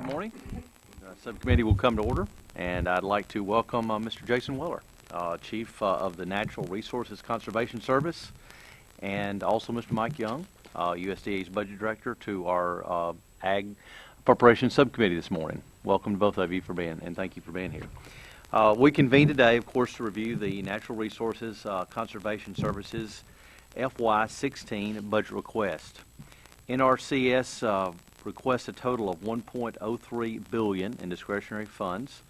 Good morning. Subcommittee will come to order, and I'd like to welcome Mr. Jason Weller, Chief of the Natural Resources Conservation Service, and also Mr. Mike Young, USDA's Budget Director, to our Ag Appropriations Subcommittee this morning. Welcome to both of you and thank you for being here. We convened today, of course, to review the Natural Resources Conservation Services FY16 budget request. NRCS requests a total of $1.03 billion in discretionary funds,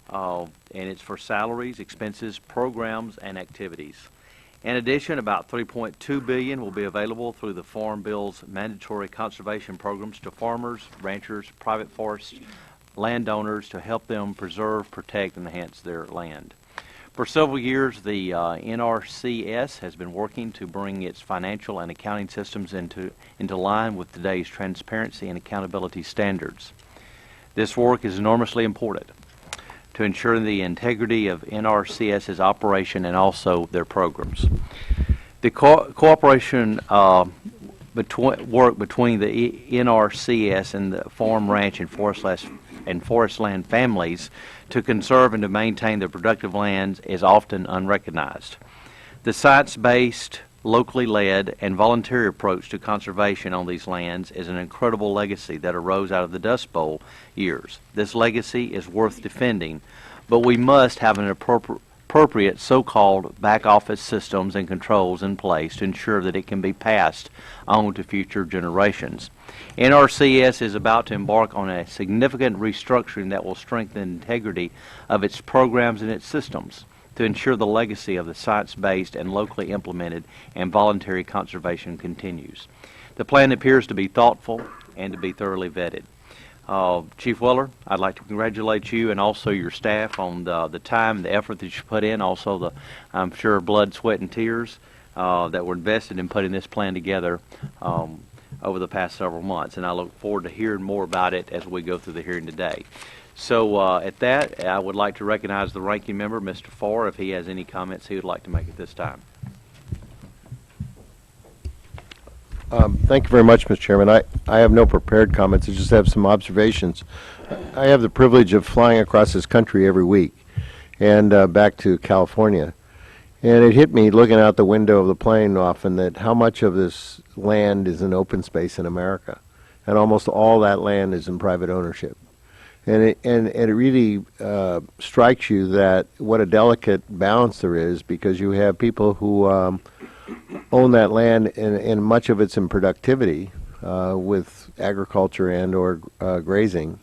and it's for salaries, expenses, programs, and activities. In addition, about $3.2 billion will be available through the Farm Bill's mandatory conservation programs to farmers, ranchers, private forest landowners to help them preserve, protect, and enhance their land. For several years, the NRCS has been working to bring its financial and accounting systems into line with today's transparency and accountability standards. This work is enormously important to ensure the integrity of NRCS's operation and also their programs. The cooperation work between the NRCS and the farm, ranch, and forest land families to conserve and to maintain the productive lands is often unrecognized. The science-based, locally led, and voluntary approach to conservation on these lands is an incredible legacy that arose out of the Dust Bowl years. This legacy is worth defending, but we must have an appropriate so-called back office systems and controls in place to ensure that it can be passed on to future generations. NRCS is about to embark on a significant restructuring that will strengthen the integrity of its programs and its systems to ensure the legacy of the science-based and locally implemented and voluntary conservation continues. The plan appears to be thoughtful and to be thoroughly vetted. Chief Weller, I'd like to congratulate you and also your staff on the time and the effort that you put in, also the, I'm sure, blood, sweat, and tears that were invested in putting this plan together over the past several months, and I look forward to hearing more about it as we go through the hearing today. So at that, I would like to recognize the ranking member, Mr. Farr, if he has any comments he would like to make at this time. Thank you very much, Mr. Chairman. I have no prepared comments. I just have some observations. I have the privilege of flying across this country every week and back to California. And it hit me looking out the window of the plane often that how much of this land is in open space in America. And almost all that land is in private ownership. And it really strikes you that what a delicate balance there is, because you have people who own that land and much of it's in productivity with agriculture and or grazing.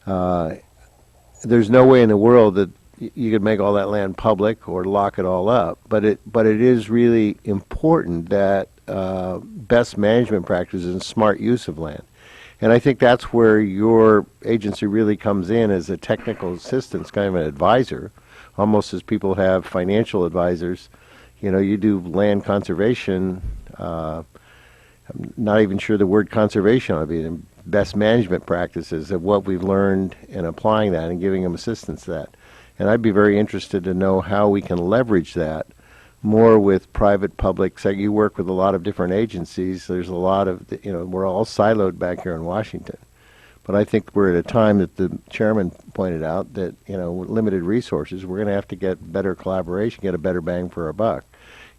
There's no way in the world that you could make all that land public or lock it all up, but it is really important that best management practices and smart use of land. And I think that's where your agency really comes in as a technical assistance, kind of an advisor, almost as people have financial advisors. You know, you do land conservation. I'm not even sure the word conservation ought to be in best management practices of what we've learned and applying that and giving them assistance to that. And I'd be very interested to know how we can leverage that more with private, public. So you work with a lot of different agencies. There's a lot of, you know, we're all siloed back here in Washington. But I think we're at a time that the chairman pointed out that, you know, with limited resources, we're going to have to get better collaboration, get a better bang for our buck.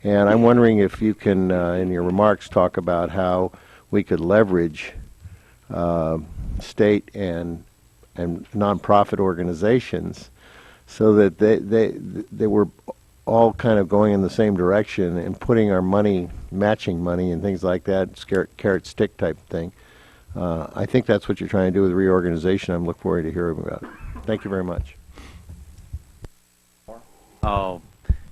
And I'm wondering if you can, in your remarks, talk about how we could leverage state and nonprofit organizations so that they were all kind of going in the same direction and putting our money, matching money and things like that, carrot stick type thing. I think that's what you're trying to do with reorganization. I'm looking forward to hearing about it. Thank you very much.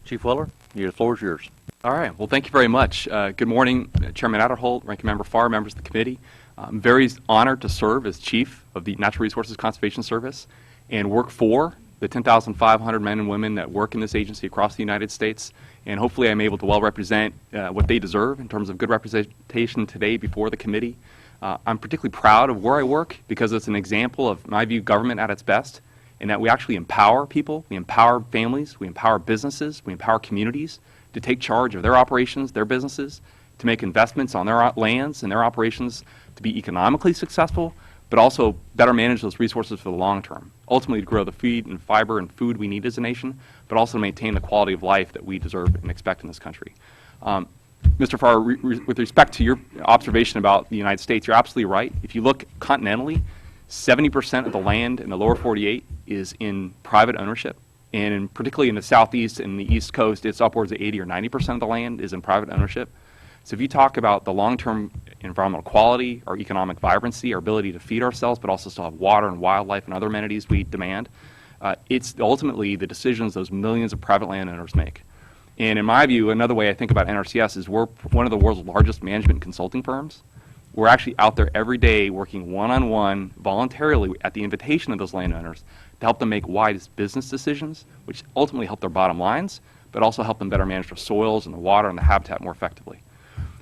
Chief Weller, the floor is yours. All right. Well, thank you very much. Good morning, Chairman Adderholt, Ranking Member Farr, members of the committee. I'm very honored to serve as Chief of the Natural Resources Conservation Service and work for the 10,500 men and women that work in this agency across the United States. And hopefully I'm able to well represent what they deserve in terms of good representation today before the committee. I'm particularly proud of where I work because it's an example of, in my view, government at its best, in that we actually empower people, we empower families, we empower businesses, we empower communities to take charge of their operations, their businesses, to make investments on their lands and their operations to be economically successful, but also better manage those resources for the long term, ultimately to grow the feed and fiber and food we need as a nation, but also to maintain the quality of life that we deserve and expect in this country. Mr. Farr, with respect to your observation about the United States, you're absolutely right. If you look continentally, 70% of the land in the lower 48 is in private ownership. And particularly in the southeast and the east coast, it's upwards of 80 or 90% of the land is in private ownership. So if you talk about the long-term environmental quality, our economic vibrancy, our ability to feed ourselves, but also still have water and wildlife and other amenities we demand, it's ultimately the decisions those millions of private landowners make. And in my view, another way I think about NRCS is we're one of the world's largest management consulting firms. We're actually out there every day working one-on-one voluntarily at the invitation of those landowners to help them make wise business decisions, which ultimately help their bottom lines, but also help them better manage their soils and the water and the habitat more effectively.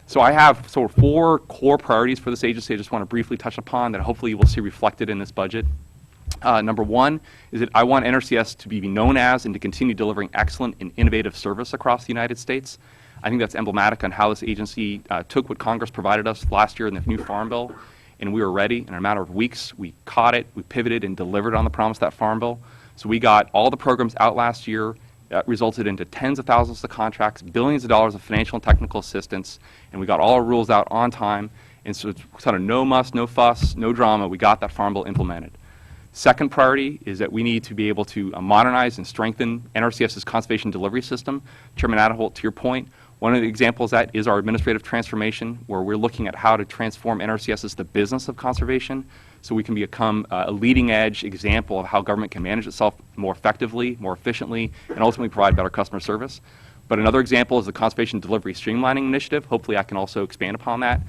So I have sort of 4 core priorities for this agency I just want to briefly touch upon that hopefully you will see reflected in this budget. Number 1 is that I want NRCS to be known as and to continue delivering excellent and innovative service across the United States. I think that's emblematic on how this agency took what Congress provided us last year in the new Farm Bill, and we were ready. In a matter of weeks, we caught it, we pivoted, and delivered on the promise of that Farm Bill. So we got all the programs out last year. That resulted into tens of thousands of contracts, billions of dollars of financial and technical assistance, and we got all our rules out on time. And so it's sort of no muss, no fuss, no drama. We got that Farm Bill implemented. Second priority is that we need to be able to modernize and strengthen NRCS's conservation delivery system. Chairman Aderholt, to your point, one of the examples of that is our administrative transformation, where we're looking at how to transform NRCS as the business of conservation so we can become a leading edge example of how government can manage itself more effectively, more efficiently, and ultimately provide better customer service. But another example is the Conservation Delivery Streamlining Initiative. Hopefully I can also expand upon that.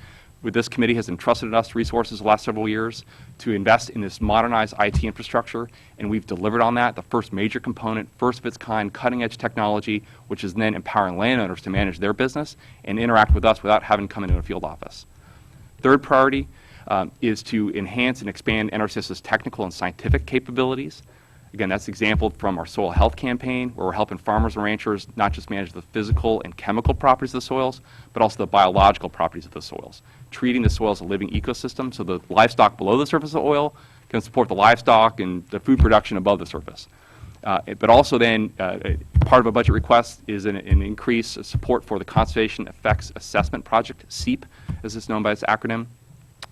This committee has entrusted us resources the last several years to invest in this modernized IT infrastructure, and we've delivered on that, the first major component, first of its kind, cutting-edge technology, which is then empowering landowners to manage their business and interact with us without having to come into a field office. Third priority is to enhance and expand NRCS's technical and scientific capabilities. Again, that's exampled from our soil health campaign, where we're helping farmers and ranchers not just manage the physical and chemical properties of the soils, but also the biological properties of the soils, treating the soil as a living ecosystem so the livestock below the surface of oil can support the livestock and the food production above the surface. But also then, part of a budget request is an increase of support for the Conservation Effects Assessment Project, SEEP, as it's known by its acronym.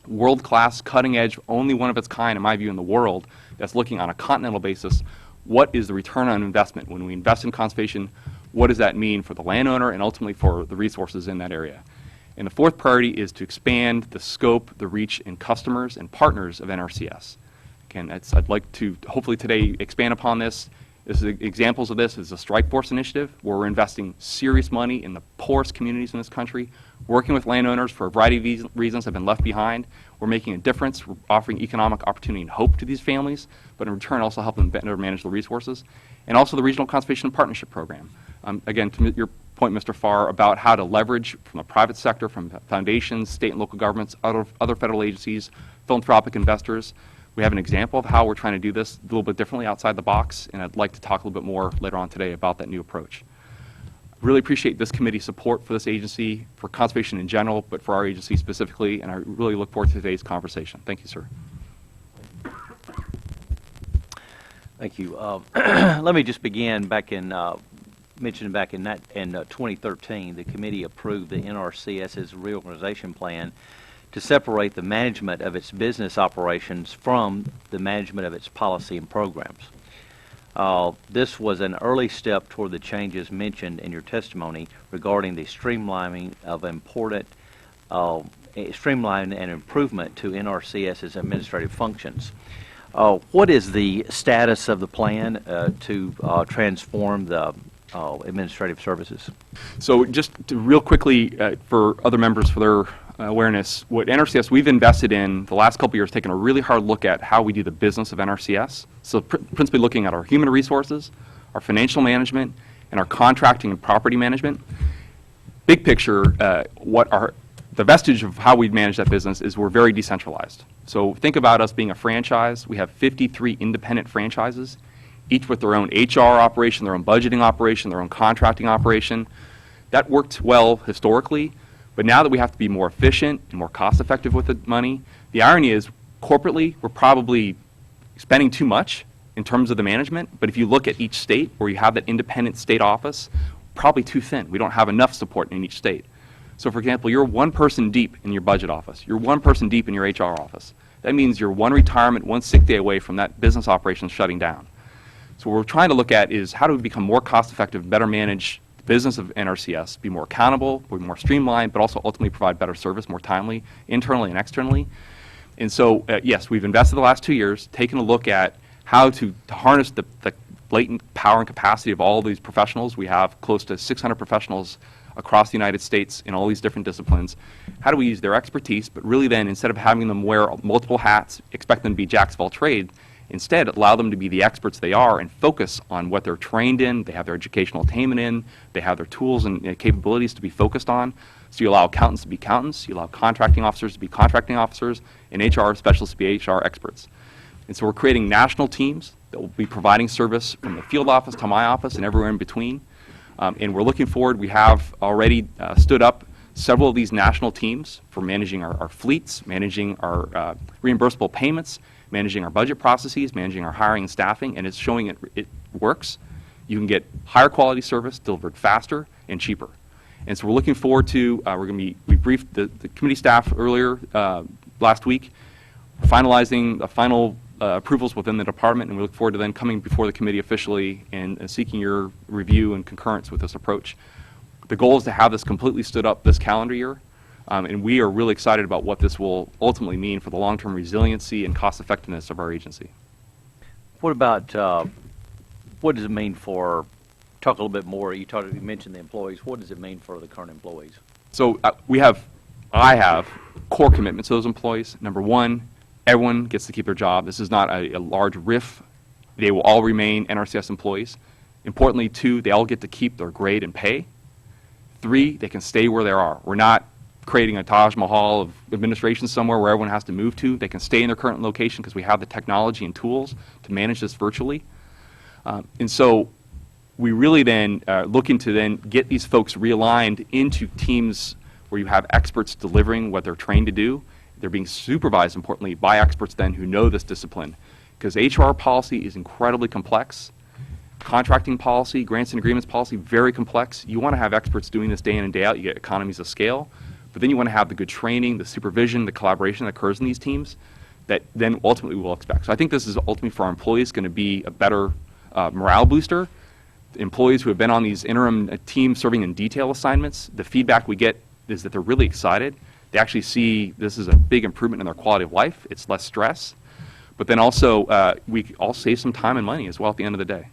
World-class, cutting-edge, only one of its kind, in my view, in the world, that's looking on a continental basis, what is the return on investment? When we invest in conservation, what does that mean for the landowner and ultimately for the resources in that area? And the fourth priority is to expand the scope, the reach, and customers and partners of NRCS. Again, I'd like to hopefully today expand upon this. Examples of this is the Strike Force Initiative, where we're investing serious money in the poorest communities in this country, working with landowners for a variety of reasons have been left behind. We're making a difference. We're offering economic opportunity and hope to these families, but in return also help them better manage the resources. And also the Regional Conservation Partnership Program. Again, to your point, Mr. Farr, about how to leverage from the private sector, from foundations, state and local governments, other federal agencies, philanthropic investors. We have an example of how we're trying to do this a little bit differently outside the box, and I'd like to talk a little bit more later on today about that new approach. Really appreciate this committee's support for this agency, for conservation in general, but for our agency specifically, and I really look forward to today's conversation. Thank you, sir. Thank you. Let me just begin back in mentioning back in 2013, the committee approved the NRCS's reorganization plan to separate the management of its business operations from the management of its policy and programs. This was an early step toward the changes mentioned in your testimony regarding the streamlining and improvement to NRCS's administrative functions. What is the status of the plan to transform the administrative services? So just to real quickly, for other members for their awareness, what NRCS we've invested in the last couple of years, taking a really hard look at how we do the business of NRCS. So principally looking at our human resources, our financial management, and our contracting and property management. Big picture, the vestige of how we manage that business is we're very decentralized. So think about us being a franchise. We have 53 independent franchises, each with their own HR operation, their own budgeting operation, their own contracting operation. That worked well historically, but now that we have to be more efficient and more cost effective with the money, the irony is corporately, we're probably spending too much in terms of the management, but if you look at each state where you have that independent state office, probably too thin. We don't have enough support in each state. So for example, you're one person deep in your budget office. You're one person deep in your HR office. That means you're one retirement, one sick day away from that business operation shutting down. So what we're trying to look at is how do we become more cost effective, better manage the business of NRCS, be more accountable, be more streamlined, but also ultimately provide better service more timely, internally and externally. And so, yes, we've invested the last 2 years, taken a look at how to harness the latent power and capacity of all these professionals. We have close to 600 professionals across the United States in all these different disciplines. How do we use their expertise, but really then, instead of having them wear multiple hats, expect them to be jacks of all trades, instead allow them to be the experts they are and focus on what they're trained in, they have their educational attainment in, they have their tools and capabilities to be focused on. So you allow accountants to be accountants, you allow contracting officers to be contracting officers, and HR specialists to be HR experts. And so we're creating national teams that will be providing service from the field office to my office and everywhere in between. And we're looking forward. We have already stood up several of these national teams for managing our fleets, managing our reimbursable payments, managing our budget processes, managing our hiring and staffing, and it's showing it works. You can get higher quality service delivered faster and cheaper. And so we're looking forward to, we briefed the committee staff earlier last week, finalizing the final approvals within the department, and we look forward to then coming before the committee officially and seeking your review and concurrence with this approach. The goal is to have this completely stood up this calendar year, and we are really excited about what this will ultimately mean for the long-term resiliency and cost effectiveness of our agency. What about, what does it mean for, talk a little bit more, you mentioned the employees, what does it mean for the current employees? So I have core commitments to those employees. Number one, everyone gets to keep their job. This is not a large RIF. They will all remain NRCS employees. Importantly, two, they all get to keep their grade and pay. Three, they can stay where they are. We're not creating a Taj Mahal of administration somewhere where everyone has to move to. They can stay in their current location because we have the technology and tools to manage this virtually. And so we really then looking to then get these folks realigned into teams where you have experts delivering what they're trained to do. They're being supervised, importantly, by experts then who know this discipline. Because HR policy is incredibly complex. Contracting policy, grants and agreements policy, very complex. You want to have experts doing this day in and day out. You get economies of scale. But then you want to have the good training, the supervision, the collaboration that occurs in these teams that then ultimately we'll expect. So I think this is ultimately for our employees going to be a better morale booster. The employees who have been on these interim teams serving in detail assignments, the feedback we get is that they're really excited. They actually see this is a big improvement in their quality of life. It's less stress. But then also, we all save some time and money as well at the end of the day.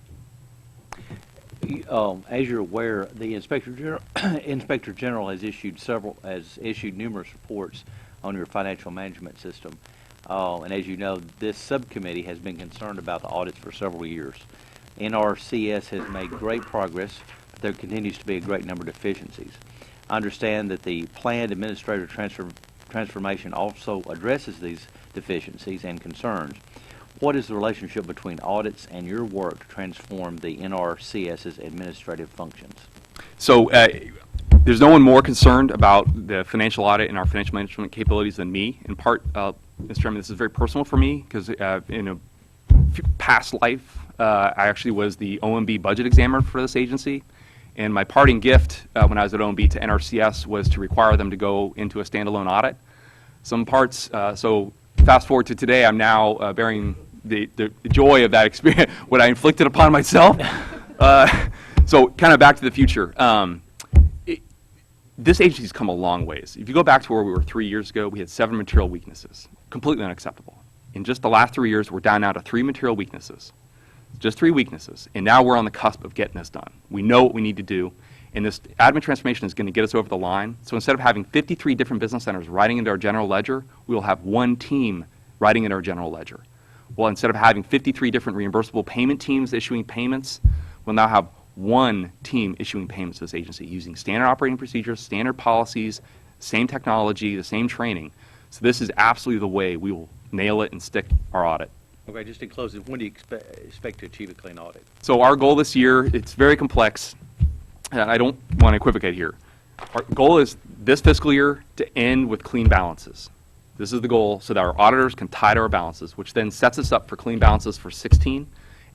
As you're aware, the Inspector General has issued numerous reports on your financial management system. And as you know, this subcommittee has been concerned about the audits for several years. NRCS has made great progress, but there continues to be a great number of deficiencies. I understand that the planned administrative transformation also addresses these deficiencies and concerns. What is the relationship between audits and your work to transform the NRCS's administrative functions? So there's no one more concerned about the financial audit and our financial management capabilities than me. In part, Mr. Chairman, this is very personal for me because in a past life, I actually was the OMB budget examiner for this agency. And my parting gift when I was at OMB to NRCS was to require them to go into a standalone audit. Some parts, so fast forward to today, I'm now bearing the joy of that experience, what I inflicted upon myself. So kind of back to the future. This agency's come a long ways. If you go back to where we were 3 years ago, we had 7 material weaknesses, completely unacceptable. In just the last 3 years, we're down now to 3 material weaknesses. Just 3 weaknesses, and now we're on the cusp of getting this done. We know what we need to do, and this admin transformation is going to get us over the line. So instead of having 53 different business centers writing into our general ledger, we will have 1 team writing into our general ledger. Well, instead of having 53 different reimbursable payment teams issuing payments, we'll now have 1 team issuing payments to this agency using standard operating procedures, standard policies, same technology, the same training. So this is absolutely the way we will nail it and stick our audit. Okay, just in closing, when do you expect to achieve a clean audit? So our goal this year, it's very complex, and I don't want to equivocate here. Our goal is this fiscal year to end with clean balances. This is the goal, so that our auditors can tie to our balances, which then sets us up for clean balances for 16.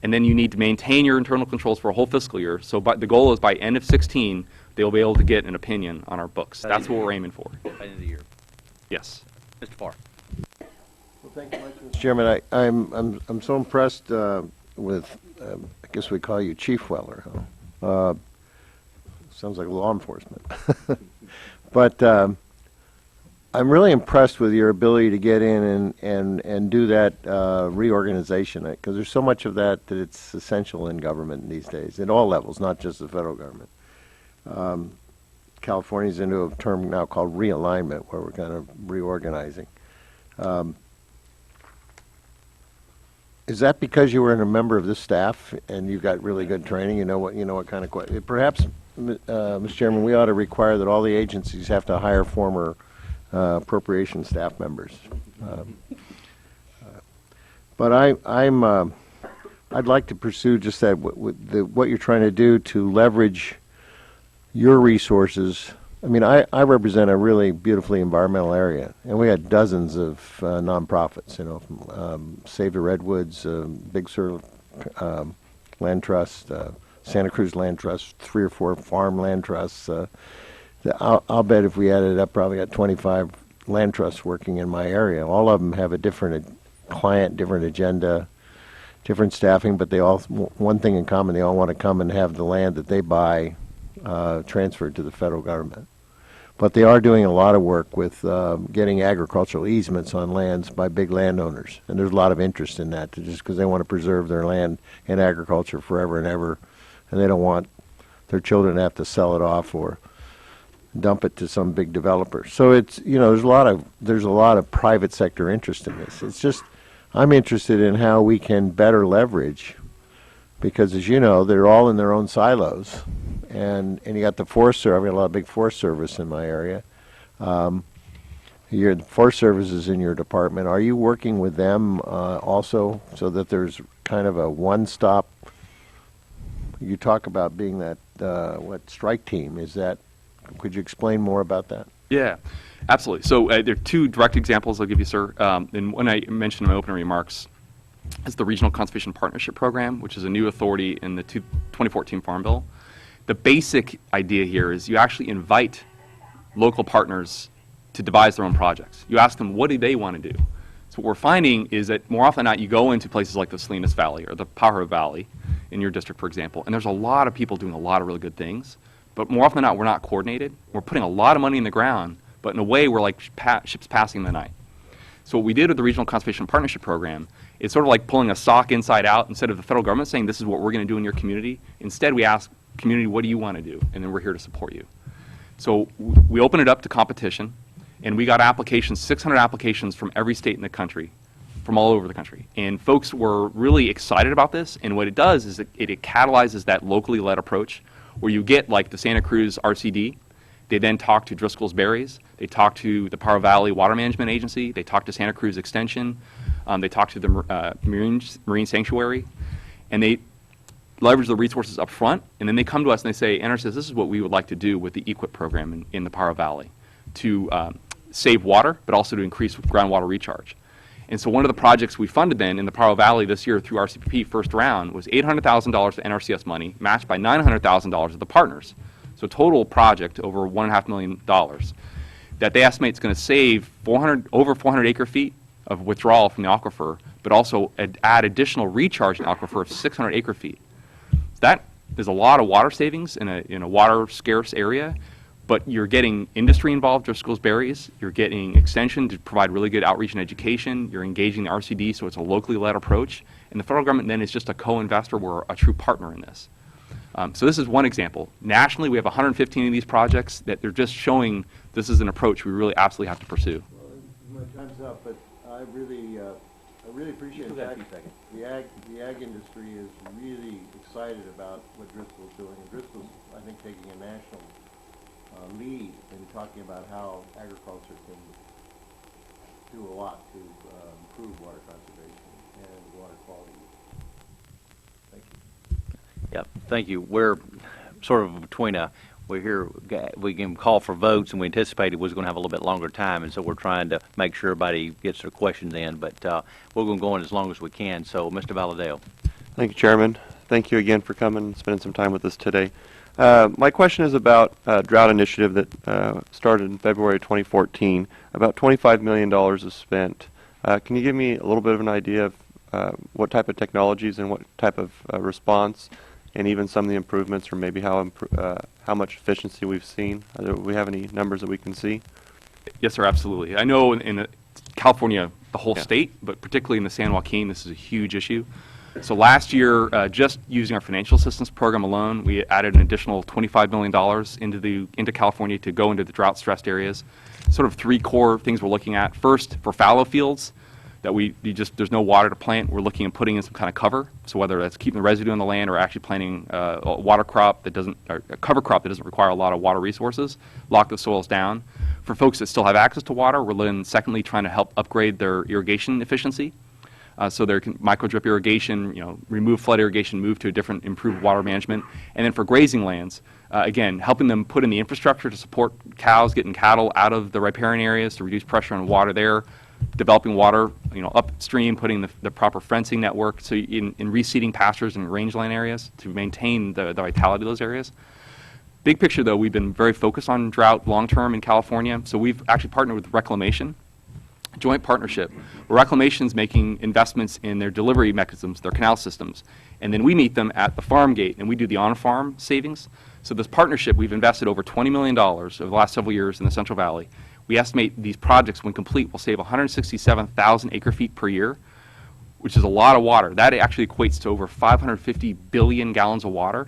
And then you need to maintain your internal controls for a whole fiscal year. So the goal is by end of 16, they'll be able to get an opinion on our books. That's what we're aiming for. By the end of the year. Yes. Mr. Farr. Well, thank you much, Mr. Chairman. I'm so impressed with, I guess we call you Chief Weller, huh? Sounds like law enforcement. But I'm really impressed with your ability to get in and do that reorganization, because there's so much of that it's essential in government these days, at all levels, not just the federal government. California's into a term now called realignment, where we're kind of reorganizing. Is that because you were a member of this staff and you got really good training? You know what kind of perhaps, Mr. Chairman, we ought to require that all the agencies have to hire former appropriation staff members. But I'd like to pursue just that, what you're trying to do to leverage your resources. I mean, I represent a really beautifully environmental area, and we had dozens of nonprofits, from Save the Redwoods, Big Sur Land Trust, Santa Cruz Land Trust, 3 or 4 farm land trusts. I'll bet if we added it up, probably got 25 land trusts working in my area. All of them have a different client, different agenda, different staffing, but they all, one thing in common, they all want to come and have the land that they buy transferred to the federal government. But they are doing a lot of work with getting agricultural easements on lands by big landowners, and there's a lot of interest in that, just because they want to preserve their land and agriculture forever and ever, and they don't want their children to have to sell it off or dump it to some big developer. So it's, there's a lot of private sector interest in this. It's just, I'm interested in how we can better leverage, because as you know, they're all in their own silos. And you got the Forest Service. I've got a lot of big Forest Service in my area. Your Forest Service is in your department. Are you working with them also, so that there's kind of a one-stop? You talk about being that strike team. Is that? Could you explain more about that? Yeah, absolutely. So there are 2 direct examples I'll give you, sir. And one I mentioned in my opening remarks is the Regional Conservation Partnership Program, which is a new authority in the 2014 Farm Bill. The basic idea here is you actually invite local partners to devise their own projects. You ask them, what do they want to do? So what we're finding is that more often than not, you go into places like the Salinas Valley or the Pajaro Valley in your district, for example, and there's a lot of people doing a lot of really good things. But more often than not, we're not coordinated. We're putting a lot of money in the ground, but in a way, we're like ships passing the night. So what we did with the Regional Conservation Partnership Program is sort of like pulling a sock inside out. Instead of the federal government saying, this is what we're going to do in your community, instead we ask, community, what do you want to do? And then we're here to support you. So we opened it up to competition, and we got applications, 600 applications from every state in the country, from all over the country. And folks were really excited about this, and what it does is it catalyzes that locally led approach, where you get like the Santa Cruz RCD, they then talk to Driscoll's Berries, they talk to the Pajaro Valley Water Management Agency, they talk to Santa Cruz Extension, they talk to the Marine Sanctuary, and they leverage the resources up front, and then they come to us and they say, NR says, this is what we would like to do with the EQIP program in the Pajaro Valley to save water, but also to increase groundwater recharge. And so one of the projects we funded then in the Pajaro Valley this year through RCPP first round was $800,000 of NRCS money, matched by $900,000 of the partners. So total project over $1.5 million that they estimate is going to save over 400 acre feet of withdrawal from the aquifer, but also add additional recharge in the aquifer of 600 acre feet. That is a lot of water savings in a water scarce area, but you're getting industry involved, Driscoll's Berries, you're getting extension to provide really good outreach and education, you're engaging the RCD, so it's a locally led approach, and the federal government then is just a co-investor, we're a true partner in this. So this is one example. Nationally, we have 115 of these projects that they're just showing this is an approach we really absolutely have to pursue. Well, my time's up, but I really appreciate that. The ag industry is really excited about what Driscoll's doing. And Driscoll's, I think, taking a national lead in talking about how agriculture can do a lot to improve water conservation and water quality. Thank you. Yep, thank you. We're sort of between we're here, we can call for votes, and we anticipated we was going to have a little bit longer time, and so we're trying to make sure everybody gets their questions in, but we're going to go on as long as we can. So, Mr. Valadao. Thank you, Chairman. Thank you again for coming and spending some time with us today. My question is about a drought initiative that started in February 2014. About $25 million is spent. Can you give me a little bit of an idea of what type of technologies and what type of response, and even some of the improvements, or maybe how much efficiency we've seen? Do we have any numbers that we can see? Yes, sir, absolutely. I know in California, the whole Yeah. state, but particularly in the San Joaquin, this is a huge issue. So last year, just using our financial assistance program alone, we added an additional $25 million into California to go into the drought-stressed areas. Sort of three core things we're looking at. First, for fallow fields that there's no water to plant, we're looking at putting in some kind of cover. So whether that's keeping the residue on the land or actually planting a water crop that doesn't, or a cover crop that doesn't require a lot of water resources, lock the soils down. For folks that still have access to water, we're then secondly trying to help upgrade their irrigation efficiency. So there can micro drip irrigation, remove flood irrigation, move to a different improved water management. And then for grazing lands, again, helping them put in the infrastructure to support cows, getting cattle out of the riparian areas to reduce pressure on water there, developing water, upstream, putting the proper fencing network, so in reseeding pastures and rangeland areas to maintain the vitality of those areas. Big picture, though, we've been very focused on drought long-term in California. So we've actually partnered with Reclamation, joint partnership, where Reclamation's making investments in their delivery mechanisms, their canal systems, and then we meet them at the farm gate, and we do the on-farm savings. So this partnership, we've invested over $20 million over the last several years in the Central Valley. We estimate these projects, when complete, will save 167,000 acre-feet per year, which is a lot of water. That actually equates to over 550 billion gallons of water,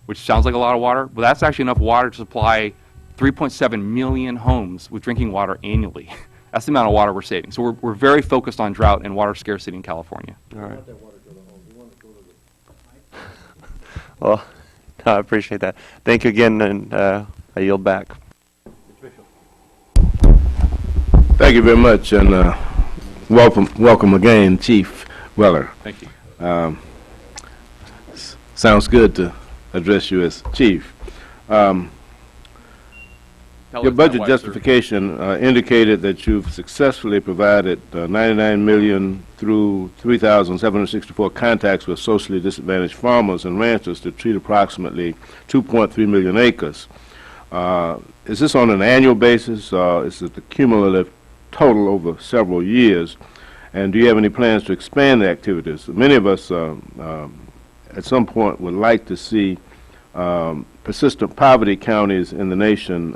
which sounds like a lot of water, but that's actually enough water to supply 3.7 million homes with drinking water annually. That's the amount of water we're saving. So we're very focused on drought and water scarcity in California. All right. Well, I appreciate that. Thank you again, and I yield back. Thank you very much, and welcome again, Chief Weller. Thank you. Sounds good to address you as Chief. Your budget justification indicated that you've successfully provided $99 million through 3,764 contacts with socially disadvantaged farmers and ranchers to treat approximately 2.3 million acres. Is this on an annual basis, or is it the cumulative total over several years? And do you have any plans to expand the activities? Many of us at some point would like to see persistent poverty counties in the nation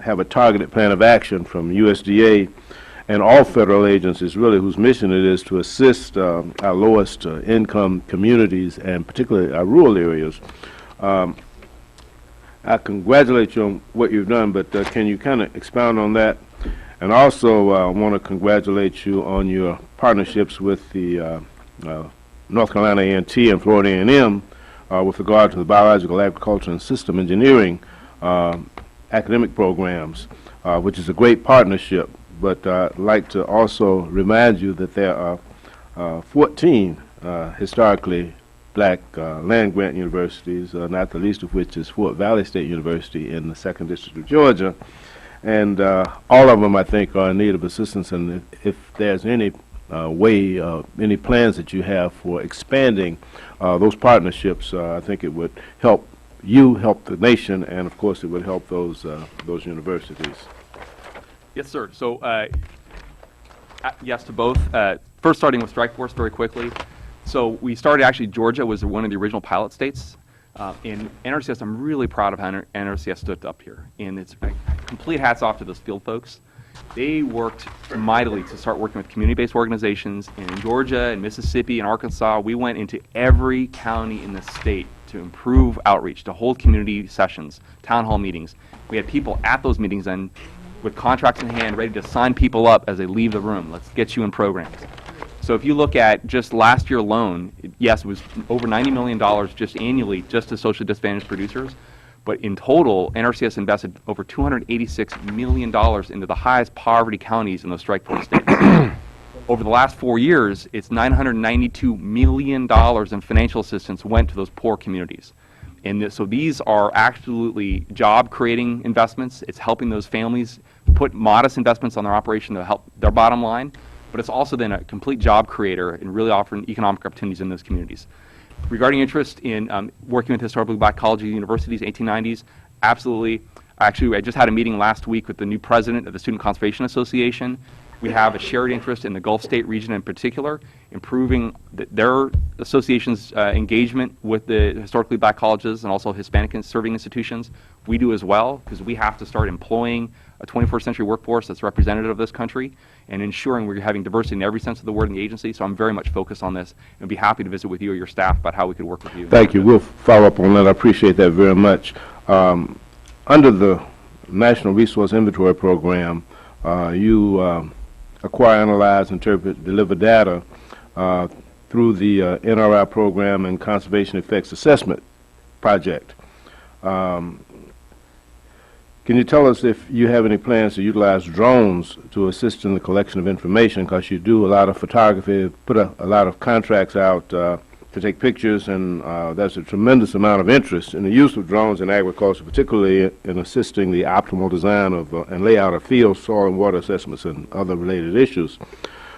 have a targeted plan of action from USDA and all federal agencies, really, whose mission it is to assist our lowest income communities, and particularly our rural areas. I congratulate you on what you've done, but can you kind of expound on that? And also I want to congratulate you on your partnerships with the North Carolina A&T and Florida A&M with regard to the biological, agriculture, and system engineering academic programs, which is a great partnership. But I'd like to also remind you that there are 14 historically black land-grant universities, not the least of which is Fort Valley State University in the 2nd District of Georgia. And all of them, I think, are in need of assistance. And if there's any way, any plans that you have for expanding those partnerships, I think it would help you, help the nation, and of course it would help those universities. Yes, sir. So yes to both. First, starting with Strike Force very quickly. So we started, actually, Georgia was one of the original pilot states. In NRCS, I'm really proud of how NRCS stood up here. And it's complete hats off to those field folks. They worked mightily to start working with community-based organizations. And in Georgia and Mississippi and Arkansas, we went into every county in the state to improve outreach, to hold community sessions, town hall meetings. We had people at those meetings and with contracts in hand, ready to sign people up as they leave the room. Let's get you in programs. So if you look at just last year alone, yes, it was over $90 million just annually just to socially disadvantaged producers. But in total, NRCS invested over $286 million into the highest poverty counties in those strike force states. Over the last 4 years, it's $992 million in financial assistance went to those poor communities. And so these are absolutely job-creating investments. It's helping those families put modest investments on their operation to help their bottom line, but it's also then a complete job creator and really offering economic opportunities in those communities. Regarding interest in working with historically black colleges and universities, 1890s, absolutely. Actually, I just had a meeting last week with the new president of the Student Conservation Association. We have a shared interest in the Gulf State region in particular, improving their association's engagement with the historically black colleges and also Hispanic serving institutions. We do as well, because we have to start employing a 21st century workforce that's representative of this country and ensuring we're having diversity in every sense of the word in the agency. So I'm very much focused on this and be happy to visit with you or your staff about how we could work with you. Thank you. We'll follow up on that. I appreciate that very much. Under the National Resource Inventory Program, you acquire, analyze, interpret, deliver data through the NRI program and Conservation Effects Assessment Project. Can you tell us if you have any plans to utilize drones to assist in the collection of information? Because you do a lot of photography, put a lot of contracts out to take pictures, and there's a tremendous amount of interest in the use of drones in agriculture, particularly in assisting the optimal design of and layout of field, soil, and water assessments and other related issues.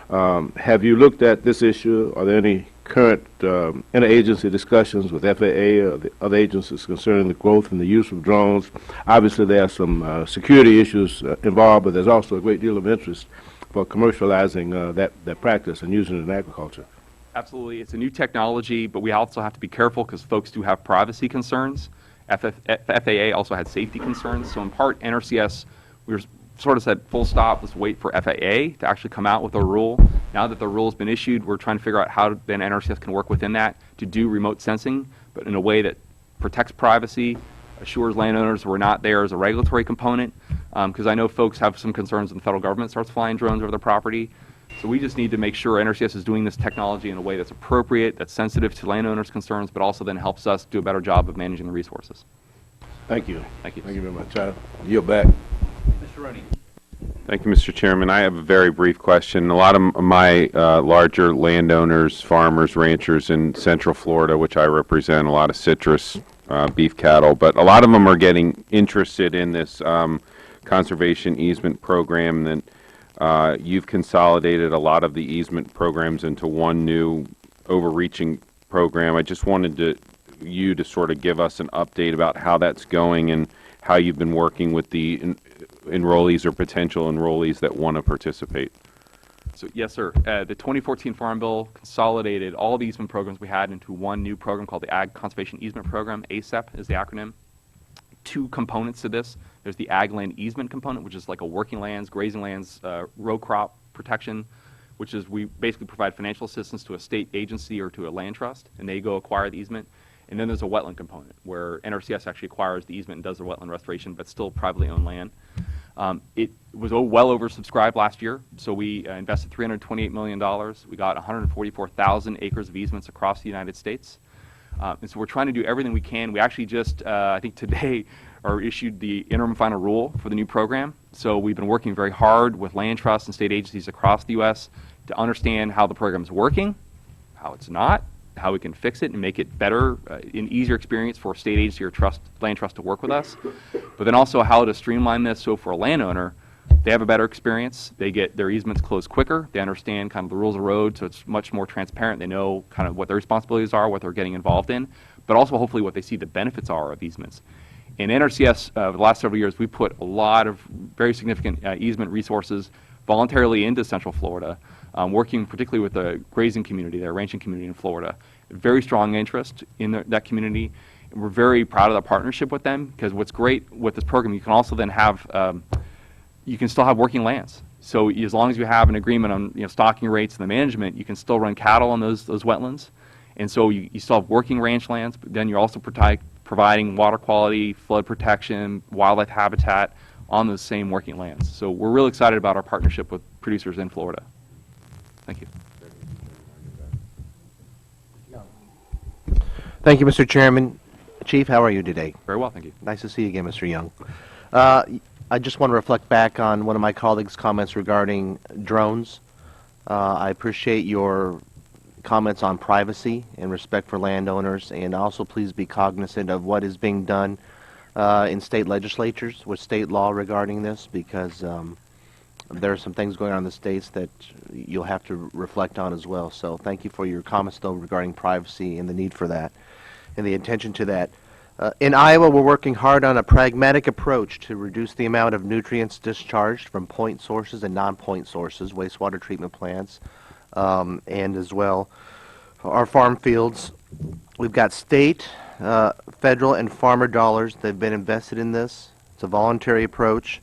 Have you looked at this issue? Are there any current interagency discussions with FAA or the other agencies concerning the growth and the use of drones? Obviously, there are some security issues involved, but there's also a great deal of interest for commercializing that practice and using it in agriculture. Absolutely. It's a new technology, but we also have to be careful because folks do have privacy concerns. FAA also had safety concerns. So in part, NRCS, we were sort of said, full stop, let's wait for FAA to actually come out with a rule. Now that the rule has been issued, we're trying to figure out how then NRCS can work within that to do remote sensing, but in a way that protects privacy, assures landowners we're not there as a regulatory component, because I know folks have some concerns when the federal government starts flying drones over their property. So we just need to make sure NRCS is doing this technology in a way that's appropriate, that's sensitive to landowners' concerns, but also then helps us do a better job of managing the resources. Thank you. Thank you. Thank you very much. I yield back. Mr. Roney. Thank you, Mr. Chairman. I have a very brief question. A lot of my larger landowners, farmers, ranchers in Central Florida, which I represent, a lot of citrus, beef cattle, but a lot of them are getting interested in this conservation easement program. That you've consolidated a lot of the easement programs into one new overreaching program. I just wanted you to sort of give us an update about how that's going and how you've been working with the enrollees or potential enrollees that want to participate. So yes, sir. The 2014 Farm Bill consolidated all the easement programs we had into one new program called the Ag Conservation Easement Program. ACEP is the acronym. Two components to this. There's the ag land easement component, which is like a working lands, grazing lands, row crop protection, which is we basically provide financial assistance to a state agency or to a land trust, and they go acquire the easement. And then there's a wetland component, where NRCS actually acquires the easement and does the wetland restoration, but still privately owned land. It was well oversubscribed last year, so we invested $328 million. We got 144,000 acres of easements across the United States. And so we're trying to do everything we can. We actually just, I think today, issued the interim final rule for the new program. So we've been working very hard with land trusts and state agencies across the U.S. to understand how the program is working, how it's not, how we can fix it and make it better, an easier experience for a state agency or land trust to work with us. But then also how to streamline this so for a landowner, they have a better experience. They get their easements closed quicker. They understand kind of the rules of the road, so it's much more transparent. They know kind of what their responsibilities are, what they're getting involved in, but also hopefully what they see the benefits are of easements. In NRCS, the last several years, we put a lot of very significant easement resources voluntarily into Central Florida, working particularly with the grazing community, the ranching community in Florida. Very strong interest in that community. And we're very proud of that partnership with them, because what's great with this program, you can also then have, you can still have working lands. So as long as you have an agreement on stocking rates and the management, you can still run cattle on those wetlands. And so you still have working ranch lands, but then you're also providing water quality, flood protection, wildlife habitat on those same working lands. So we're really excited about our partnership with producers in Florida. Thank you. Thank you, Mr. Chairman. Chief, how are you today? Very well, thank you. Nice to see you again, Mr. Young. I just want to reflect back on one of my colleagues' comments regarding drones. I appreciate your comments on privacy and respect for landowners, and also please be cognizant of what is being done in state legislatures with state law regarding this, because there are some things going on in the states that you'll have to reflect on as well. So thank you for your comments, though, regarding privacy and the need for that and the attention to that. In Iowa, we're working hard on a pragmatic approach to reduce the amount of nutrients discharged from point sources and non-point sources, wastewater treatment plants, and as well our farm fields. We've got state, federal, and farmer dollars that have been invested in this. It's a voluntary approach,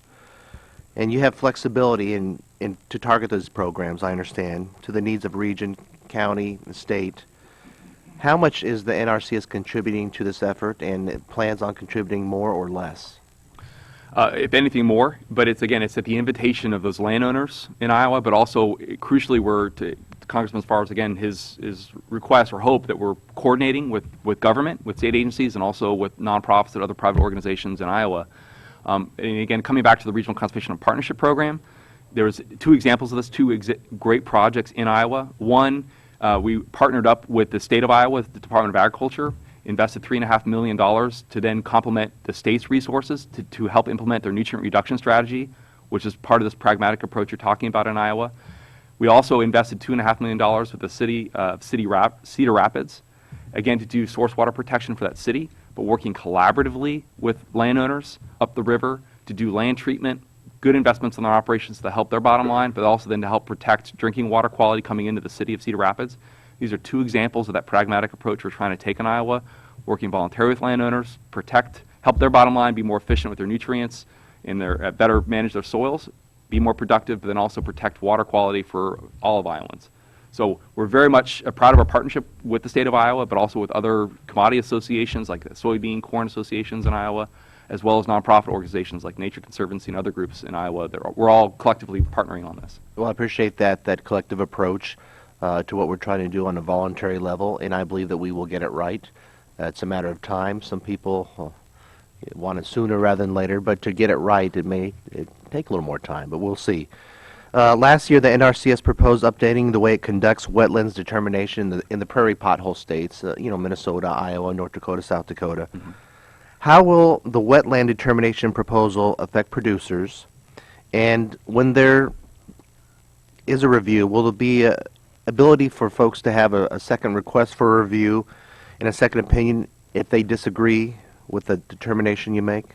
and you have flexibility in to target those programs, I understand, to the needs of region, county, and state. How much is the NRCS contributing to this effort, and it plans on contributing more or less? If anything more, but it's at the invitation of those landowners in Iowa, but also crucially we're to Congressman Farr's, again, his request or hope that we're coordinating with government, with state agencies, and also with nonprofits and other private organizations in Iowa. And again, coming back to the Regional Conservation and Partnership Program, there was two examples of this, great projects in Iowa. One, we partnered up with the state of Iowa, the Department of Agriculture, invested $3.5 million to then complement the state's resources to help implement their nutrient reduction strategy, which is part of this pragmatic approach you're talking about in Iowa. We also invested $2.5 million with the city of Cedar Rapids, again, to do source water protection for that city, but working collaboratively with landowners up the river to do land treatment, good investments in their operations to help their bottom line, but also then to help protect drinking water quality coming into the city of Cedar Rapids. These are two examples of that pragmatic approach we're trying to take in Iowa, working voluntarily with landowners, help their bottom line be more efficient with their nutrients, and better manage their soils, be more productive, but then also protect water quality for all of Iowans. So we're very much proud of our partnership with the state of Iowa, but also with other commodity associations like the soybean, corn associations in Iowa, as well as nonprofit organizations like Nature Conservancy and other groups in Iowa. We're all collectively partnering on this. Well, I appreciate that collective approach to what we're trying to do on a voluntary level, and I believe that we will get it right. It's a matter of time. Some people want it sooner rather than later, but to get it right, it take a little more time, but we'll see. Last year, the NRCS proposed updating the way it conducts wetlands determination in the prairie pothole states, Minnesota, Iowa, North Dakota, South Dakota. Mm-hmm. How will the wetland determination proposal affect producers? And when there is a review, will there be an ability for folks to have a second request for a review and a second opinion if they disagree with the determination you make?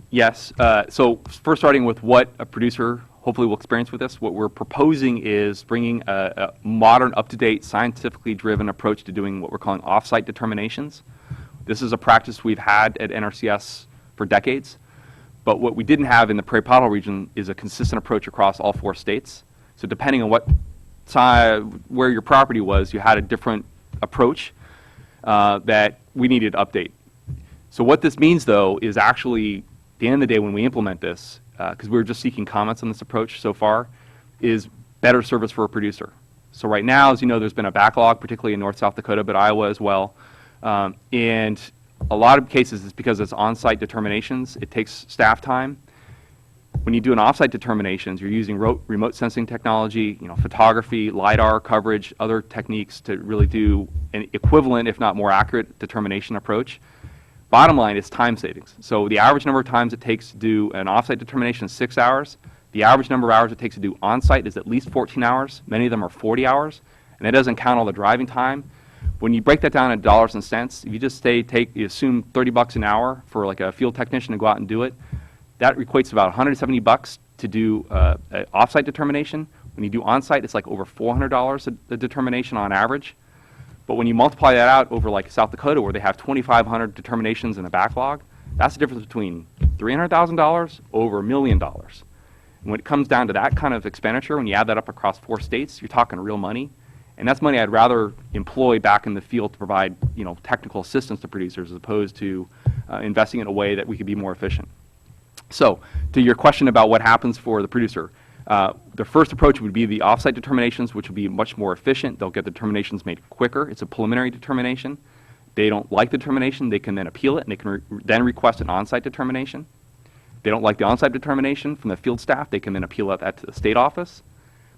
Yes. So first, starting with what a producer hopefully will experience with this, what we're proposing is bringing a modern, up-to-date, scientifically driven approach to doing what we're calling off-site determinations. This is a practice we've had at NRCS for decades, but what we didn't have in the prairie pothole region is a consistent approach across all 4 states. So depending on what side, where your property was, you had a different approach that we needed to update. So what this means, though, is actually, at the end of the day, when we implement this, because we were just seeking comments on this approach so far, is better service for a producer. So right now, as you know, there's been a backlog, particularly in North South Dakota, but Iowa as well. And a lot of cases, it's because it's on-site determinations. It takes staff time. When you do an off-site determinations, you're using remote sensing technology, photography, LiDAR coverage, other techniques to really do an equivalent, if not more accurate, determination approach. Bottom line is time savings. So the average number of times it takes to do an off-site determination is 6 hours. The average number of hours it takes to do on-site is at least 14 hours. Many of them are 40 hours. And that doesn't count all the driving time. When you break that down in dollars and cents, if you just you assume $30 an hour for like a field technician to go out and do it, that equates to about $170 to do an off-site determination. When you do on-site, it's like over $400 a determination on average. But when you multiply that out over like South Dakota, where they have 2,500 determinations in a backlog, that's the difference between $300,000 over $1 million. And when it comes down to that kind of expenditure, when you add that up across 4 states, you're talking real money. And that's money I'd rather employ back in the field to provide, technical assistance to producers as opposed to investing in a way that we could be more efficient. So, to your question about what happens for the producer, the first approach would be the off-site determinations, which would be much more efficient. They'll get the determinations made quicker. It's a preliminary determination. They don't like the determination, they can then appeal it, and they can then request an on-site determination. They don't like the on-site determination from the field staff, they can then appeal that to the state office.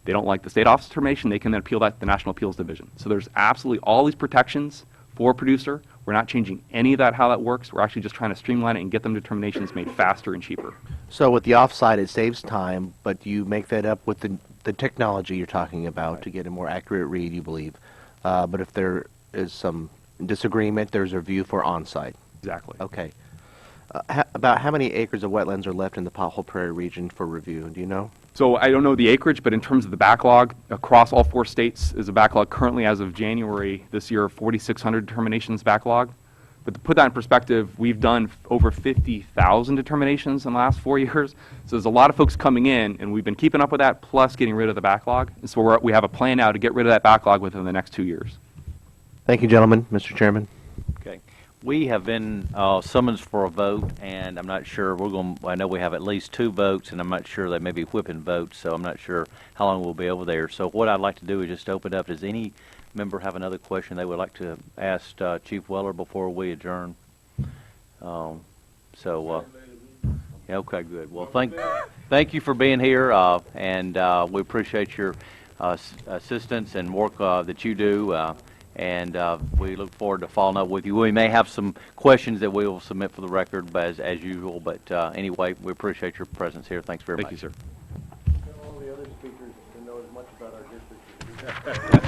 They don't like the state office determination, they can then appeal that to the National Appeals Division. So there's absolutely all these protections for a producer. We're not changing any of that, how that works. We're actually just trying to streamline it and get them determinations made faster and cheaper. So with the offsite, it saves time, but you make that up with the technology you're talking about to get a more accurate read, you believe. But if there is some disagreement, there's a review for on-site. Exactly. Okay. About how many acres of wetlands are left in the Pothole Prairie region for review? Do you know? So I don't know the acreage, but in terms of the backlog, across all 4 states is a backlog currently as of January this year, 4,600 determinations backlog. But to put that in perspective, we've done over 50,000 determinations in the last 4 years. So there's a lot of folks coming in, and we've been keeping up with that, plus getting rid of the backlog. And so we have a plan now to get rid of that backlog within the next 2 years. Thank you, gentlemen. Mr. Chairman. Okay. We have been summoned for a vote, and I'm not sure, I know we have at least 2 votes, and I'm not sure they may be whipping votes, so I'm not sure how long we'll be over there. So what I'd like to do is just open it up. Does any member have another question they would like to ask Chief Weller before we adjourn? Yeah, okay, good. Well, thank you for being here, and we appreciate your assistance and work that you do. And we look forward to following up with you. We may have some questions that we will submit for the record, as usual. But anyway, we appreciate your presence here. Thanks very much. Thank you, sir. All the other speakers to know as much about our district.